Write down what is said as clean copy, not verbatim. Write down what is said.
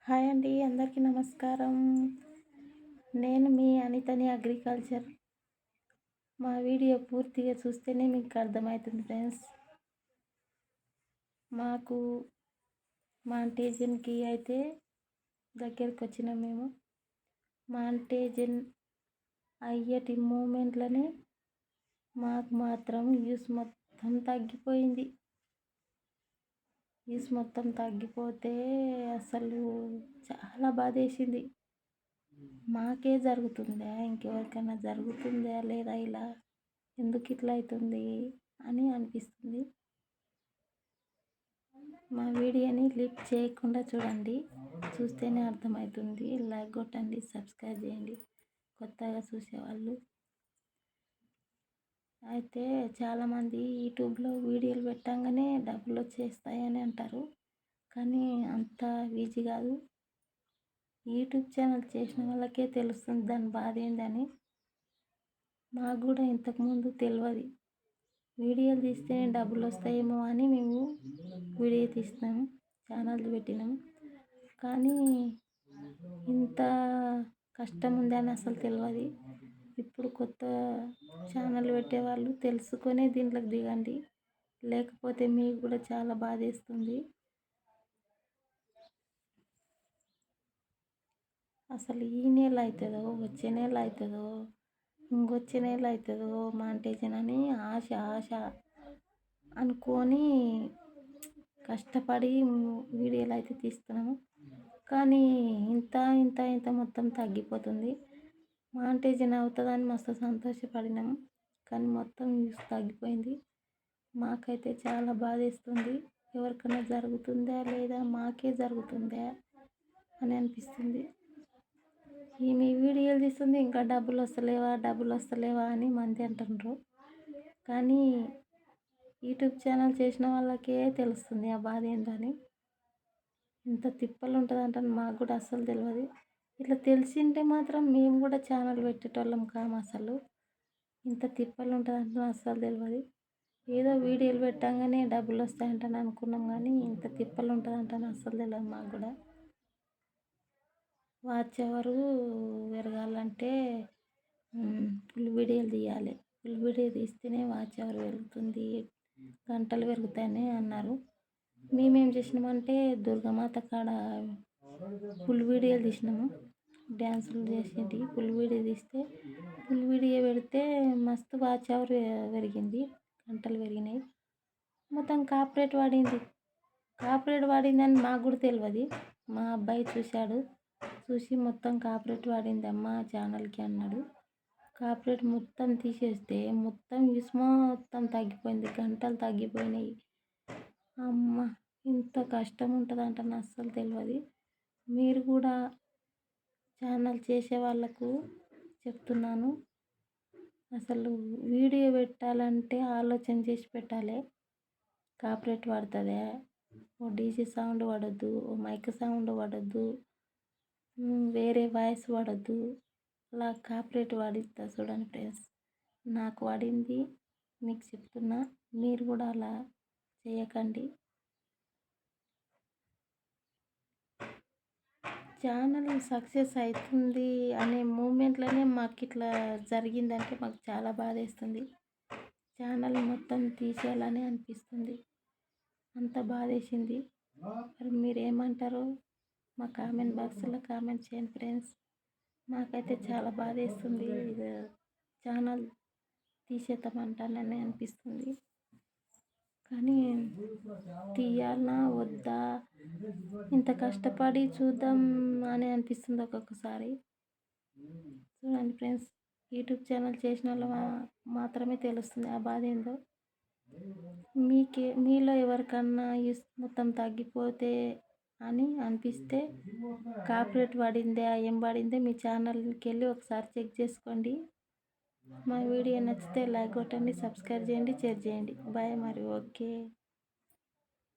Hi అండి, అందరికీ నమస్కారం. నేను మీ అనితని అగ్రికల్చర్. మా వీడియో పూర్తిగా చూస్తేనే మీకు అర్థమవుతుంది ఫ్రెండ్స్. మాకు మాంటేజన్కి అయితే దగ్గరికి వచ్చినాం మేము. మాంటేజన్ అయ్యటి మూమెంట్లని మాకు మాత్రం యూస్ మొత్తం తగ్గిపోయింది. యూస్ మొత్తం తగ్గిపోతే అసలు చాలా బాధేసింది. మాకే జరుగుతుందా, ఇంకెవరికైనా జరుగుతుందా లేదా, ఇలా ఎందుకు ఇట్లా అవుతుంది అని అనిపిస్తుంది. మా వీడియోని లిఫ్ట్ చేయకుండా చూడండి, చూస్తేనే అర్థమవుతుంది. లైక్ కొట్టండి, సబ్స్క్రైబ్ చేయండి కొత్తగా చూసేవాళ్ళు. అయితే చాలామంది యూట్యూబ్లో వీడియోలు పెట్టంగానే డబ్బులు వచ్చేస్తాయని అంటారు, కానీ అంత ఈజీ కాదు. యూట్యూబ్ ఛానల్ చేసిన వాళ్ళకే తెలుస్తుంది దాని బాధ ఏందని. మాకు కూడా ఇంతకుముందు తెలియదు. వీడియోలు తీస్తేనే డబ్బులు వస్తాయేమో అని మేము వీడియో తీస్తున్నాము, ఛానల్ పెట్టినాము. కానీ ఇంత కష్టం ఉందని అసలు తెలియదు. ఇప్పుడు కొత్త ఛానల్ పెట్టేవాళ్ళు తెలుసుకొనే దీంట్లోకి దిగండి, లేకపోతే మీకు కూడా చాలా బాధేస్తుంది. అసలు ఈ నెల అవుతుందో, వచ్చే నెల అవుతుందో, ఇంకొచ్చే నెల అవుతుందో మాంటేజన్ అని ఆశ అనుకొని కష్టపడి వీడియోలు అయితే తీస్తున్నాము. కానీ ఇంత మొత్తం తగ్గిపోతుంది. మాంటేజన్ అవుతుందని మస్తు సంతోషపడినాము, కానీ మొత్తం యూస్ తగ్గిపోయింది. మాకైతే చాలా బాధేస్తుంది. ఎవరికైనా జరుగుతుందా లేదా, మాకే జరుగుతుందా అని అనిపిస్తుంది. మీ వీడియోలు తీస్తుంది ఇంకా డబ్బులు వస్తలేవా అని మంది అంటున్నారు. కానీ యూట్యూబ్ ఛానల్ చేసిన వాళ్ళకే తెలుస్తుంది ఆ బాధ ఏంటని. ఇంత తిప్పలు ఉంటుంది అంటే మాకు కూడా అస్సలు తెలియదు. ఇట్లా తెలిసింటే మాత్రం మేము కూడా ఛానల్ పెట్టేటోళ్ళం కాము. అసలు ఇంత తిప్పలు ఉంటుంది అంటే అస్సలు తెలియదు. ఏదో వీడియోలు పెట్టంగానే డబ్బులు వస్తాయంటని అనుకున్నాం, కానీ ఇంత తిప్పలు ఉంటుంది అంటే అస్సలు తెలియదు మాకు కూడా. వాచ్ అవరు పెరగాలంటే ఫుల్ వీడియోలు తీయాలి. ఫుల్ వీడియో తీస్తేనే వాచ్ అవర్ పెరుగుతుంది, గంటలు పెరుగుతాయని అన్నారు. మేమేం చేసినామంటే దుర్గమాత కాడ ఫుల్ వీడియోలు తీసినాము, డ్యాన్సులు చేసేది. ఫుల్ వీడియో తీస్తే, ఫుల్ వీడియో పెడితే మస్తు వాచ్ అవర్ పెరిగింది, గంటలు పెరిగినాయి. మొత్తం కాపరేట్ వాడిందని మాకు కూడా తెలియదు. మా అబ్బాయి చూసి మొత్తం కాపరేట్ వాడిందమ్మా ఛానల్కి అన్నాడు. కాపరేట్ మొత్తం తీసేస్తే మొత్తం యూస్ మొత్తం తగ్గిపోయింది, గంటలు తగ్గిపోయినాయి. అమ్మ, ఇంత కష్టం ఉంటుందంట అస్సలు తెలియదు. మీరు కూడా ఛానల్ చేసే వాళ్ళకు చెప్తున్నాను, అసలు వీడియో పెట్టాలంటే ఆలోచన చేసి పెట్టాలి. కాపరేట్ పడుతుందా, ఓ డీజే సౌండ్ పడద్దు, ఓ మైక్ సౌండ్ పడద్దు, వేరే వాయిస్ పడద్దు. అలా కాపరేట్ వాడిస్తా చూడండి ఫ్రెండ్స్. నాకు వాడింది మీకు చెప్తున్నా, మీరు కూడా అలా చేయకండి. ఛానల్ సక్సెస్ అవుతుంది అనే మూమెంట్లోనే మాకు ఇట్లా జరిగిందంటే మాకు చాలా బాధేస్తుంది. ఛానల్ మొత్తం తీసేయాలని అనిపిస్తుంది, అంత బాధేసింది. మరి మీరేమంటారో మా కామెంట్ బాక్స్లో కామెంట్ చేయండి ఫ్రెండ్స్. మాకైతే చాలా బాధేస్తుంది, ఇది ఛానల్ తీసేద్దామంటానని అనిపిస్తుంది. కానీ తీయాలనా వద్దా, ఇంత కష్టపడి చూద్దాం అని అనిపిస్తుంది ఒక్కొక్కసారి. చూడండి ఫ్రెండ్స్, యూట్యూబ్ ఛానల్ చేసిన వాళ్ళు మాత్రమే తెలుస్తుంది ఆ బాధ ఏందో. మీలో ఎవరికన్నా యూస్ మొత్తం తగ్గిపోతే అని అనిపిస్తే కాపరేట్ పడిందే ఏం పడిందే మీ ఛానల్కి వెళ్ళి ఒకసారి చెక్ చేసుకోండి. మా వీడియో నచ్చితే లైక్ కొట్టండి, సబ్స్క్రైబ్ చేయండి, షేర్ చేయండి. బాయ్ మరి, ఓకే.